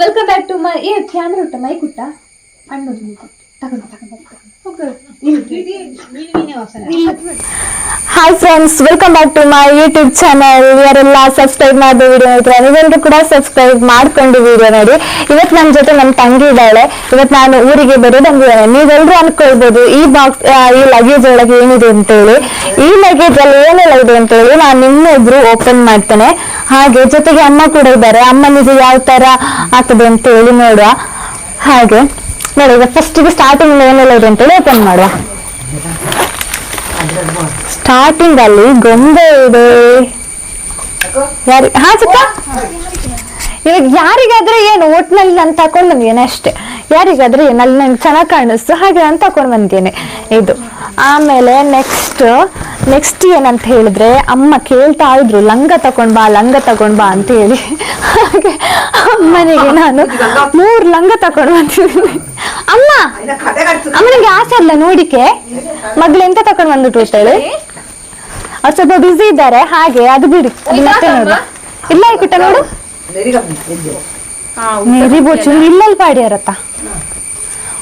Welcome back to my camera ಉಂಟ mike ಉಂಟ ಅಣ್ಣದು hi friends, welcome back to my YouTube channel. ಯಾರೆಲ್ಲ subscribe ಮಾಡಿದ ವಿಡಿಯೋ ನೋಡಿದ್ರೆ ನೀವೆಲ್ಲರೂ ಕೂಡ ಸಬ್ಸ್ಕ್ರೈಬ್ ಮಾಡ್ಕೊಂಡು ವಿಡಿಯೋ ನೋಡಿ. ಇವತ್ತು ನನ್ನ ಜೊತೆ ನನ್ನ ತಂಗಿ ಇದ್ದಾಳೆ. ಇವತ್ತು ನಾನು ಊರಿಗೆ ಬರೋದಂಗಿದ್ದೇನೆ. ನೀವೆಲ್ಲರೂ ಅನ್ಕೊಳ್ಬೋದು ಈ ಬಾಕ್ಸ್ ಈ ಲಗೇಜ್ ಒಳಗೆ ಏನಿದೆ ಅಂತೇಳಿ. ಈ ಲಗೇಜ್ ಅಲ್ಲಿ ಏನೆಲ್ಲ ಇದೆ ಅಂತೇಳಿ ನಾನು ನಿಮ್ಮೆಬ್ರು ಓಪನ್ ಮಾಡ್ತೇನೆ. ಹಾಗೆ ಜೊತೆಗೆ ಅಮ್ಮ ಕೂಡ ಇದ್ದಾರೆ. ಅಮ್ಮನಿಗೆ ಯಾವ ತರ ಆಗ್ತದೆ ಅಂತ ಹೇಳಿ ನೋಡುವ. ಹಾಗೆ ನೋಡಿ, ಈಗ ಫಸ್ಟಿಗೆ ಸ್ಟಾರ್ಟಿಂಗ್ ಏನೆಲ್ಲ ಇದೆ ಅಂತೇಳಿ ಓಪನ್ ಮಾಡುವ. ಸ್ಟಾರ್ಟಿಂಗ್ ಅಲ್ಲಿ ಗೊಂಬೆ ಇದೆ. ಚಿಕ್ಕ ಇವಾಗ ಯಾರಿಗಾದ್ರೆ ಏನು ಒಟ್ನಲ್ಲಿ ನಾನು ತಕೊಂಡ್ ಬಂದಿದ್ದೇನೆ ಅಷ್ಟೇ. ಯಾರಿಗಾದ್ರೆ ಏನಲ್ಲಿ ನಂಗೆ ಚೆನ್ನಾಗಿ ಕಾಣಿಸ್ತು ಹಾಗೆ ನಾನು ತಕೊಂಡ್ ಬಂದಿದ್ದೇನೆ ಇದು. ಆಮೇಲೆ ನೆಕ್ಸ್ಟ್ ಏನಂತ ಹೇಳಿದ್ರೆ, ಅಮ್ಮ ಕೇಳ್ತಾ ಇದ್ರು ಲಂಗ ತಕೊಂಡ್ ಬಾ ಅಂತ ಹೇಳಿ. ಹಾಗೆ ಅಮ್ಮನಿಗೆ ನಾನು 3 ಲಂಗ ತಕೊಂಡ್ ಬಂದಿದ್ದೀನಿ. ಅಮ್ಮನಿಗೆ ಆಸೆ ಅಲ್ಲ ನೋಡಿಕೆ, ಮಗ್ಳು ಎಂತ ತಕೊಂಡ್ ಬಂದ್ಬಿಟ್ಟು ಅಂತೇಳಿ. ಅವ್ರು ಸ್ವಲ್ಪ ಬಿಸಿ ಇದ್ದಾರೆ. ಹಾಗೆ ಅದು ಬಿಡಿ, ಮತ್ತೆ ನೋಡು. ಇಲ್ಲ ಕುಟ್ಟ ನೋಡು, ನೆರಿ ಬೋಚು ಇಲ್ಲಲ್ಲಿ ಪಾಡ್ಯಾರತ್ತ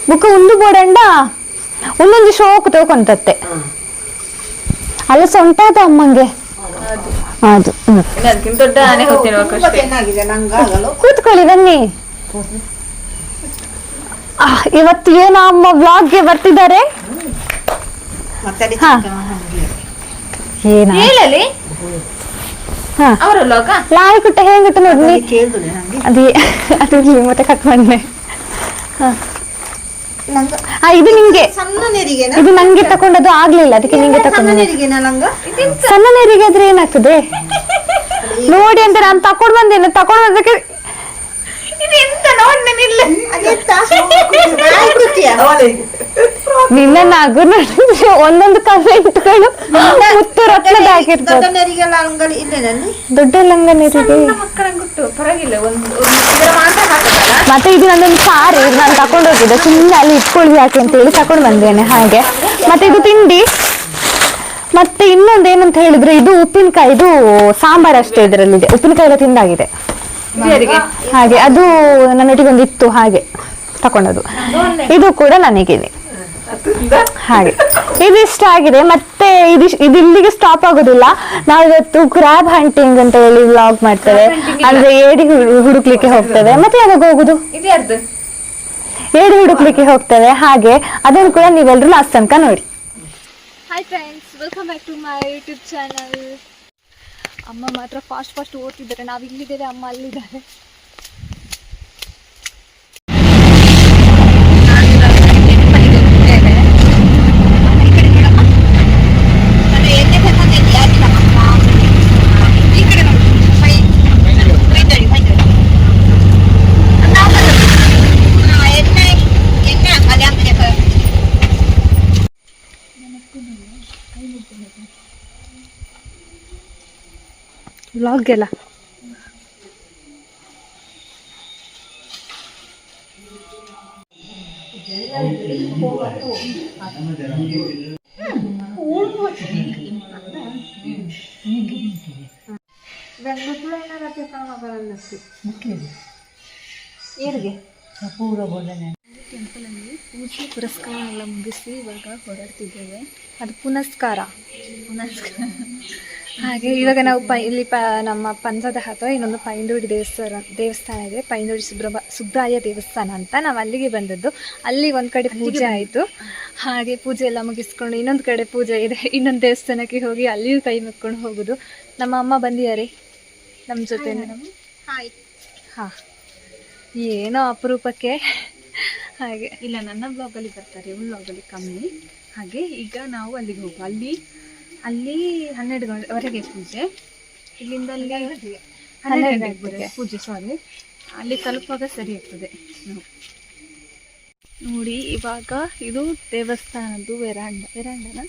ಬುಕ್ಕ ಒಂದು ಬೋಡಂಡ ಒಂದೊಂದು ಶೋಕು ತಗೊಂತತ್ತೆ. ಅಲ್ಲ ಸೊಂಟಾದ ಅಮ್ಮಂಗೆ ಅದು. ಕೂತ್ಕೊಳ್ಳಿ ಬನ್ನಿ. ಇವತ್ತು ಏನೋ ಅಮ್ಮ ವ್ಲಾಗ್ಗೆ ಬರ್ತಿದ್ದಾರೆ. ಲಾರಿ ಕುಟ್ಟ ಹೇಗಿಟ್ಟು ನೋಡಿ. ಅದೇ ಮತ್ತೆ ಕಟ್ ಮಾಡ್ದೆ. ಇದು ನಿಂಗೆ, ಇದು ನಂಗೆ ತಕೊಂಡದು ಆಗ್ಲಿಲ್ಲ, ಅದಕ್ಕೆ ನಿಂಗೆ ತಕೊಂಡ. ಸಣ್ಣ ನೀರಿಗೆ ಆದ್ರೆ ಏನಾಗ್ತದೆ ನೋಡಿ ಅಂತ ನಾನು ತಕೊಂಡ್ ಬಂದೇನೆ. ತಕೊಂಡ್ ಬಂದಕ್ಕೆ ನಿನ್ನ ನಗು ನೋಡಿದ್ರೆ ಒಂದೊಂದು ಕಮೆಂಟ್ಗಳು ಮುತ್ತು ರತ್ನದ ಆಗಿರ್ತದೆ. ದೊಡ್ಡ ಲಂಗ ನೀರಿಗೆ ಮತ್ತೆ ಇದು ನನ್ನೊಂದು ಸಾರಿ ನಾನು ತಕೊಂಡು ಹೋಗಿದ್ದೆ. ಸುಮ್ಮನೆ ಅಲ್ಲಿ ಇಟ್ಕೊಳ್ಳಿ ಯಾಕೆ ಅಂತ ಹೇಳಿ ತಕೊಂಡು ಬಂದೇನೆ. ಹಾಗೆ ಮತ್ತೆ ಇದು ತಿಂಡಿ. ಮತ್ತೆ ಇನ್ನೊಂದು ಏನಂತ ಹೇಳಿದ್ರೆ, ಇದು ಉಪ್ಪಿನಕಾಯಿ, ಇದು ಸಾಂಬಾರ್ ಅಷ್ಟೇ ಇದರಲ್ಲಿದೆ. ಉಪ್ಪಿನಕಾಯಿ ಎಲ್ಲ ತಿಂದಾಗಿದೆ. ಹಾಗೆ ಅದು ನನ್ನೊಟ್ಟಿಗೆ ಒಂದು ಇತ್ತು, ಹಾಗೆ ತಕೊಂಡದು. ಇದು ಕೂಡ ನನಗೇನೆ. ಹಾಗೆ ಇದಿಷ್ಟ ಆಗಿದೆ. ಮತ್ತೆ ಇದು ಇಲ್ಲಿಗೆ ಸ್ಟಾಪ್ ಆಗೋದಿಲ್ಲ. ನಾವು ಇವತ್ತು ಕ್ರಾಬ್ ಹಂಟಿಂಗ್ ಅಂತ ಹೇಳಿ ವ್ಲಾಗ್ ಮಾಡ್ತೇವೆ. ಅಂದ್ರೆ ಏಡಿ ಹುಡುಕ್ಲಿಕ್ಕೆ ಹೋಗ್ತೇವೆ. ಮತ್ತೆ ಯಾವಾಗ ಹೋಗುದು? ಏಡಿ ಹುಡುಕ್ಲಿಕ್ಕೆ ಹೋಗ್ತೇವೆ. ಹಾಗೆ ಅದನ್ನು ಕೂಡ ನೀವೆಲ್ಲರೂ ಲಾಸ್ಟ್ ತನಕ ನೋಡಿ. Hi friends, welcome back to my YouTube channel. ಅಮ್ಮ ಮಾತ್ರ ಫಾಸ್ಟ್ ಓಡ್ತಿದ್ದಾರೆ. ನಾವು ಇಲ್ಲಿದ್ದೇವೆ, ಅಮ್ಮ ಅಲ್ಲಿದ್ದಾರೆ. ವ್ಲಾಗ್ ಎಲ್ಲ ಟೆಂಪಲ್ ಅಲ್ಲಿ ಪೂಜೆ ಪುರಸ್ಕಾರ ಎಲ್ಲ ಮುಗಿಸಿ ಇವಾಗ ಹೊರಡ್ತಿದ್ದೇವೆ. ಅದು ಪುನಸ್ಕಾರ. ಹಾಗೆ ಇವಾಗ ನಾವು ಇಲ್ಲಿ ನಮ್ಮ ಪಂಜದ ಹತ್ರ ಇನ್ನೊಂದು ಪೈಂದೋಡಿ ದೇವಸ್ಥಾನ ಇದೆ. ಪೈಂದೋಡಿ ಸುಬ್ರಾಯ ದೇವಸ್ಥಾನ ಅಂತ. ನಾವು ಅಲ್ಲಿಗೆ ಬಂದದ್ದು. ಅಲ್ಲಿ ಒಂದು ಕಡೆ ಪೂಜೆ ಆಯಿತು. ಹಾಗೆ ಪೂಜೆ ಎಲ್ಲ ಮುಗಿಸ್ಕೊಂಡು ಇನ್ನೊಂದು ಕಡೆ ಪೂಜೆ ಇದೆ, ಇನ್ನೊಂದು ದೇವಸ್ಥಾನಕ್ಕೆ ಹೋಗಿ ಅಲ್ಲಿಯೂ ಕೈ ಮುಕ್ಕೊಂಡು ಹೋಗೋದು. ನಮ್ಮ ಅಮ್ಮ ಬಂದಿದ್ದಾರೆ ನಮ್ಮ ಜೊತೆ. ಹಾಂ, ಏನೋ ಅಪರೂಪಕ್ಕೆ. ಹಾಗೆ ಇಲ್ಲ, ನನ್ನ ಬ್ಲಾಗಲ್ಲಿ ಬರ್ತಾರೆ, ಬ್ಲಾಗಲ್ಲಿ ಕಮ್ಮಿ. ಹಾಗೆ ಈಗ ನಾವು ಅಲ್ಲಿಗೆ ಹೋಗುವ. ಅಲ್ಲಿ 12 ಗಂಟೆವರೆಗೆ ಪೂಜೆ. ಇಲ್ಲಿಂದ ಅಲ್ಲಿ 12 ಗಂಟೆಗೆ ಪೂಜೆ. ಸಾರಿ, ಅಲ್ಲಿ ತಲುಪುವಾಗ ಸರಿ ಆಗ್ತದೆ. ನೋಡಿ, ಇವಾಗ ಇದು ದೇವಸ್ಥಾನದ್ದು ವೆರಾಂಡನ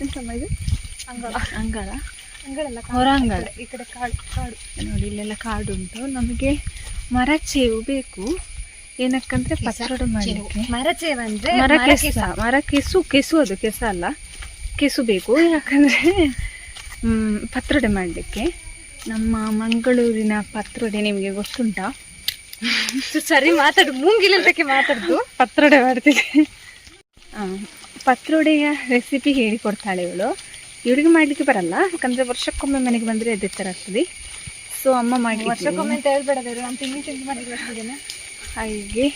ಎಂತಮ್ಮ ಇದು? ಅಂಗಳಲ್ಲ, ಹೊರಾಂಗಣ. ಈ ಕಡೆ ಕಾಡು ನೋಡಿ, ಇಲ್ಲೆಲ್ಲ ಕಾಡು ಉಂಟು. ನಮಗೆ ಮರಚೇವು ಬೇಕು. ಏನಕ್ಕಂದ್ರೆ ಪತ್ರೊಡೆ ಮಾಡಲಿಕ್ಕೆ. ಮರಚೇವು ಅಂದ್ರೆ ಕೆಸು ಅದು ಕೆಸ ಅಲ್ಲ, ಕೆಸು ಬೇಕು. ಯಾಕಂದರೆ ಪತ್ರೊಡೆ ಮಾಡಲಿಕ್ಕೆ. ನಮ್ಮ ಮಂಗಳೂರಿನ ಪತ್ರೊಡೆ ನಿಮಗೆ ಗೊತ್ತುಂಟಾ? ಸರಿ ಮಾತಾಡು, ಮೂಂಗಿಲಂತಕ್ಕೆ ಮಾತಾಡ್ದು. ಪತ್ರೊಡೆ ಮಾಡ್ತಿದ್ದೆ. ಪತ್ರೊಡೆಯ ರೆಸಿಪಿ ಹೇಳಿಕೊಡ್ತಾಳೆ ಇವಳು. ಇವಳಿಗೆ ಮಾಡಲಿಕ್ಕೆ ಬರಲ್ಲ, ಯಾಕಂದರೆ ವರ್ಷಕ್ಕೊಮ್ಮೆ ಮನೆಗೆ ಬಂದರೆ ಅದೇ ಥರ ಆಗ್ತದೆ. ಸೊ ಅಮ್ಮ ಮಾಡಿ ವರ್ಷಕ್ಕೊಮ್ಮೆ ಅಂತ ಹೇಳ್ಬೇಡೋದು, ನಾನು ತಿಂಡಿ ತಿಂಡಿ ಮನೆಗೆ ಬರ್ತಿದ್ದೇನೆ. ಹಾಗೆ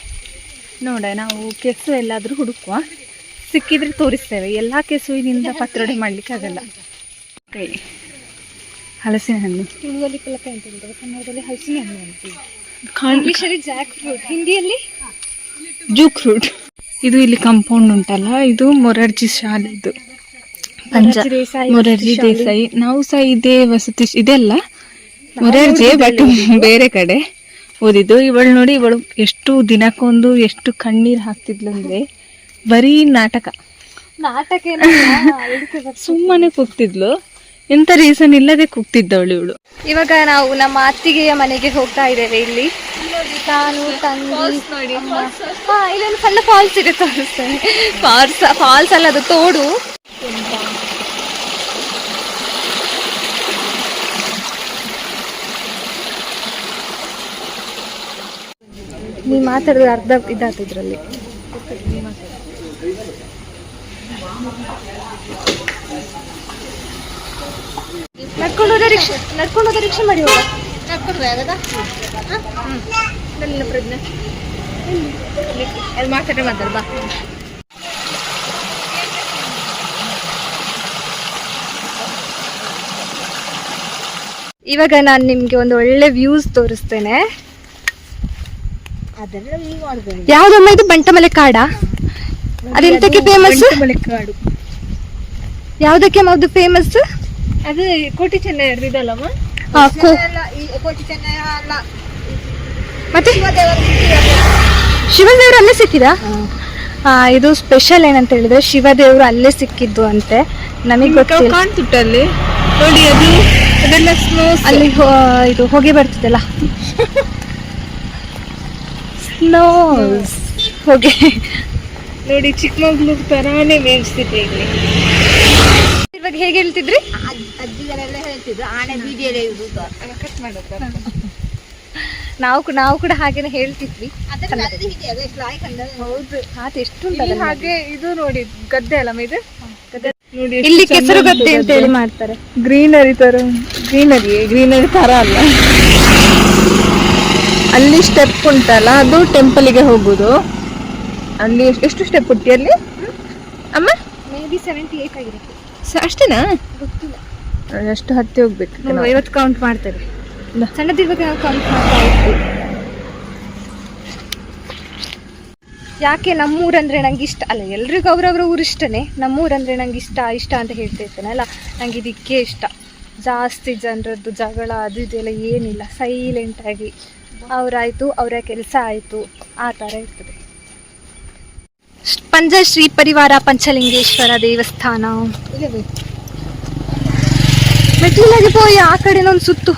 ನೋಡ, ನಾವು ಕೆಸು ಎಲ್ಲಾದರೂ ಹುಡುಕುವ, ಸಿಕ್ಕಿದ್ರೆ ತೋರಿಸ್ತೇವೆ. ಎಲ್ಲ ಕೆಸುವಿನಿಂದ ಪತ್ರೊಡೆ ಮಾಡಲಿಕ್ಕೆ ಆಗಲ್ಲ. ಓಕೆ, ಹಲಸಿನ ಹಣ್ಣು ಇಂಗ್ಲಲ್ಲಿ ಪಲಕಾಯಿ ಅಂತ ಹೇಳ್ತಾರೆ, ಕನ್ನಡದಲ್ಲಿ ಹಲಸಿನ ಹಣ್ಣು ಅಂತೀವಿ. ಇಂಗ್ಲೀಷಲ್ಲಿ ಜಾಕ್ ಫ್ರೂಟ್, ಹಿಂದಿಯಲ್ಲಿ ಜೂಕ್ ಫ್ರೂಟ್. ಇದು ಇಲ್ಲಿ ಕಾಂಪೌಂಡ್ ಉಂಟಲ್ಲ, ಇದು ಮೊರಾರ್ಜಿ ಶಾಲೆದು, ಮೊರಾರ್ಜಿ ದೇಸಾಯಿ. ನಾವು ಸಹ ಇದೇ ವಸತಿ, ಇದೆಲ್ಲ ಮೊರಾರ್ಜಿ, ಬಟ್ ಬೇರೆ ಕಡೆ ಓದಿದ್ದು. ಇವಳು ನೋಡಿ, ಇವಳು ಎಷ್ಟು ದಿನಕ್ಕೊಂದು ಎಷ್ಟು ಕಣ್ಣೀರು ಹಾಕ್ತಿದ್ಲು ಅಂದ್ರೆ, ಬರೀ ನಾಟಕ ಸುಮ್ಮನೆ ಕೂಗ್ತಿದ್ಲು, ಎಂತ ರೀಸನ್ ಇಲ್ಲದೆ ಕೂಗ್ತಿದ್ದವಳು ಇವಳು. ಇವಾಗ ನಾವು ನಮ್ಮ ಅತ್ತಿಗೆಯ ಮನೆಗೆ ಹೋಗ್ತಾ ಇದ್ದೇವೆ. ಇಲ್ಲಿ ನಾನು ತಂಗಿ ಇಲ್ಲೊಂದು ಸಣ್ಣ ಫಾಲ್ಸ್ ಇದೆ, ತೋರಿಸ್ತೇನೆ. ಫಾಲ್ಸ್ ಅಲ್ಲ, ಅದು ತೋಡು. ನೀ ಮಾತಾಡಿದ್ರೆ ಅರ್ಧ ಇದಾಗ್ತದೆ ಇದ್ರಲ್ಲಿ. ನಡ್ಕೊಂಡು ಹೋದ ರಿಕ್ಷಾ ಮಾಡಿ ಹೋಗ. ಪ್ರಜ್ಞೆ ಮಾತಾಡ ಬಾ. ಇವಾಗ ನಾನು ನಿಮ್ಗೆ ಒಂದು ಒಳ್ಳೆ ವ್ಯೂಸ್ ತೋರಿಸ್ತೇನೆ. ಯಾವ್ದಮ್ಮ ಇದು? ಬಂಟಮಲೆ ಕಾಡಾ? ಅದೆಂತಕ್ಕೆ ಫೇಮಸ್? ಕಾಡು ಯಾವ್ದಕ್ಕೆ ಅದು ಫೇಮಸ್? ಅದು ಕೋಟಿ ಚೆನ್ನೈ ಇದಲ್ಲಮ್ಮ. ಕೋಟಿ ಚೆನ್ನೈ ಅಲ್ಲ, ಮತ್ತೆ ಶಿವದೇವರು ಅಲ್ಲೇ ಸಿಕ್ಕಿದ. ಇದು ಸ್ಪೆಷಲ್ ಏನಂತ ಹೇಳಿದ್ರೆ, ಶಿವದೇವರು ಅಲ್ಲೇ ಸಿಕ್ಕಿದ್ದು ಅಂತೆ. ನಮಗೆ ಗೊತ್ತಿಲ್ಲ. ಕಾಣ್ತುಟ್ಟಲ್ಲಿ ನೋಡಿ, ಅದು ಅದೆಲ್ಲ ಸ್ನೋ. ಅಲ್ಲಿ ಇದು ಹೊಗೆ ಬರ್ತಿದೆಲ್ಲ, ಸ್ನೋ ಹೊಗೆ ನೋಡಿ. ಚಿಕ್ಕಮಗಳೂರು ತರಾನೇ ಮೇಯಿಸ್ತಿದ್ದೆ ಇಲ್ಲಿ. ಇವಾಗ ಹೇಗೆ ಹೇಳ್ತಿದ್ರಿ? ಅಜ್ಜಿಗಳೆಲ್ಲ ಹೇಳ್ತಿದ್ರು, ಆನೆ ಬೀದಿಯಲ್ಲೇ ಇರುವುದು. ನಾವು ಕೂಡ ಹಾಗೇನೆ ಹೇಳ್ತಿದ್ವಿ. ಹೌದು, ಎಷ್ಟು ಹಾಗೆ. ಇದು ನೋಡಿ, ಗದ್ದೆ ಅಲ್ಲ ಇದು ನೋಡಿ. ಇಲ್ಲಿ ಕೆಸರು ಗದ್ದೆ ಅಂತ ಹೇಳಿ ಮಾಡ್ತಾರೆ. ಗ್ರೀನರಿ ತರ ಅಲ್ಲ. ಅಲ್ಲಿ ಸ್ಟೆಪ್ ಉಂಟಲ್ಲ, ಅದು ಟೆಂಪಲ್ಗೆ ಹೋಗುದು. ಅಲ್ಲಿ ಎಷ್ಟು ಸ್ಟೆಪ್ ಉಂಟು ಅಲ್ಲಿ ಅಮ್ಮ? ಮೇ ಬಿ 78 ಆಗಿರುತ್ತೆ. ಅಷ್ಟೇನಾ? ಗೊತ್ತಿಲ್ಲ. ಅಷ್ಟು ಹತ್ತಿ ಹೋಗ್ಬೇಕು. 50 ಕೌಂಟ್ ಮಾಡ್ತೇವೆ. ಸಣ್ಣದಿರುವಾಗ ನಾವು ಕೌಂಟ್ ಮಾಡ್ತಾ ಇದ್ವಿ. ಯಾಕೆ ನಮ್ಮೂರಂದ್ರೆ ನಂಗೆ ಇಷ್ಟ ಅಲ್ಲ, ಎಲ್ರಿಗೂ ಅವ್ರವ್ರ ಊರು ಇಷ್ಟನೇ. ನಮ್ಮೂರಂದ್ರೆ ನಂಗೆ ಇಷ್ಟ ಅಂತ ಹೇಳ್ತಾ ಇರ್ತೇನೆ ಅಲ್ಲ, ನಂಗೆ ಇದಕ್ಕೆ ಇಷ್ಟ. ಜಾಸ್ತಿ ಜನರದ್ದು ಜಗಳ ಅದು ಇದೆಲ್ಲ ಏನಿಲ್ಲ, ಸೈಲೆಂಟಾಗಿ ಅವರಾಯಿತು, ಅವರ ಕೆಲಸ ಆಯಿತು, ಆ ಥರ ಇರ್ತದೆ. ಪಂಚಶ್ರೀ ಪರಿವಾರ ಪಂಚಲಿಂಗೇಶ್ವರ ದೇವಸ್ಥಾನ. ಮೆಟ್ಲಿನಾಗೆ ಪೋಯಿ ಆ ಕಡೆನೊಂದು ಸುತ್ತು.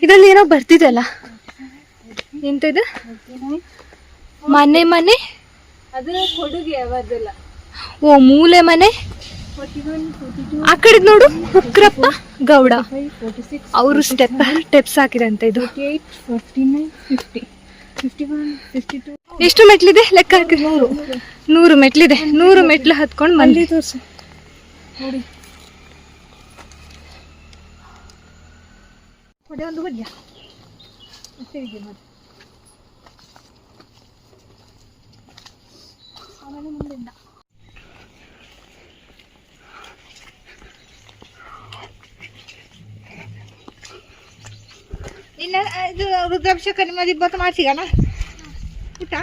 ಇದರಲ್ಲಿ ಏನೋ ಬರ್ತಿದೆಲ್ಲ, ಎಂತದು? ಮನೆ ಅದರ ಕೊಡುಗೆ ಅವದೆಲ್ಲ. ಓ, ಮೂಲೆ ಮನೆ. ಆ ಕಡೆ ನೋಡು, ಉಗ್ರಪ್ಪ ಗೌಡ ಅವರು ಸ್ಟೆಪ್ಸ್ ಹಾಕಿದಂತೆ. ಇದು 49, 50, 51, 52. ಎಷ್ಟು ಮೆಟ್ಲಿದೆ ಲೆಕ್ಕ ಹಾಕಿ? 100 ಮೆಟ್ಲಿದೆ. 100 ಮೆಟ್ಲು ಹತ್ಕೊಂಡು ಬಂದು ತೋರಿಸಿ ನೋಡಿ. ಒಂದು ಹೊಡ್ಯ ಆಮೇಲೆ ಮುಂದಿಂದ ನಿನ್ನ ಇದು ರುದ್ರಾಭಿಷೇಕ ನಿಮ್ಮದು 20 ಮಾಡ್ಸಿಗಣ ಊಟ.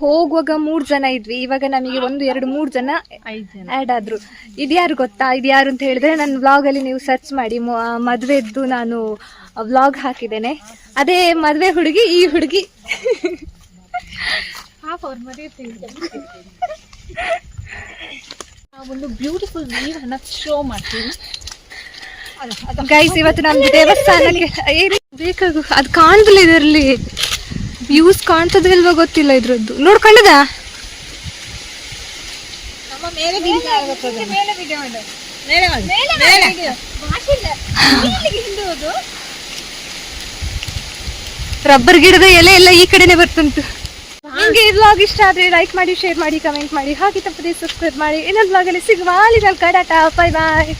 ಹೋಗುವಾಗ 3 ಜನ ಇದ್ವಿ, ಇವಾಗ ನಮಗೆ 1 2 3 ಜನ 5 ಜನ ಆ್ಯಡ್ ಆದ್ರು. ಇದ್ಯಾರು ಗೊತ್ತಾ? ಇದ್ಯಾರು ಅಂತ ಹೇಳಿದ್ರೆ ನನ್ನ ವ್ಲಾಗಲ್ಲಿ ನೀವು ಸರ್ಚ್ ಮಾಡಿ, ಮದುವೆದ್ದು ನಾನು ವ್ಲಾಗ್ ಹಾಕಿದ್ದೇನೆ. ಅದೇ ಮದುವೆ ಹುಡುಗಿ, ಈ ಹುಡುಗಿ. ಒಂದು ಬ್ಯೂಟಿಫುಲ್ ವ್ಯೂ ಅನ್ನ ಶೋ ಮಾಡ್ತೀವಿ ಗೈಸ್. ಇವತ್ತು ನಮ್ಗೆ ದೇವಸ್ಥಾನಕ್ಕೆ ಬೇಕಾಗು, ಅದು ಕಾಣ್ತಿಲ್ಲ ಇದರಲ್ಲಿ, ವ್ಯೂಸ್ ಕಾಣ್ತದ ಇಲ್ವಾ ಗೊತ್ತಿಲ್ಲ ಇದ್ರದ್ದು. ನೋಡ್ಕೊಂಡದ ರಬ್ಬರ್ ಗಿಡದ ಎಲೆ ಎಲ್ಲ ಈ ಕಡೆನೆ ಬರ್ತುಂಟು. ನಿಮ್ಗೆ ಈ ವ್ಲಾಗ್ ಇಷ್ಟ ಆದ್ರೆ ಲೈಕ್ ಮಾಡಿ, ಶೇರ್ ಮಾಡಿ, ಕಮೆಂಟ್ ಮಾಡಿ, ಹಾಗೆ ತಪ್ಪದೆ ಸಬ್ಸ್ಕ್ರೈಬ್ ಮಾಡಿ. ಇನ್ನೊಂದು ವ್ಲಾಗಲ್ಲಿ ಸಿಗುವ. ಅಲ್ಲಿ ಕಡಾಟ. Bye bye.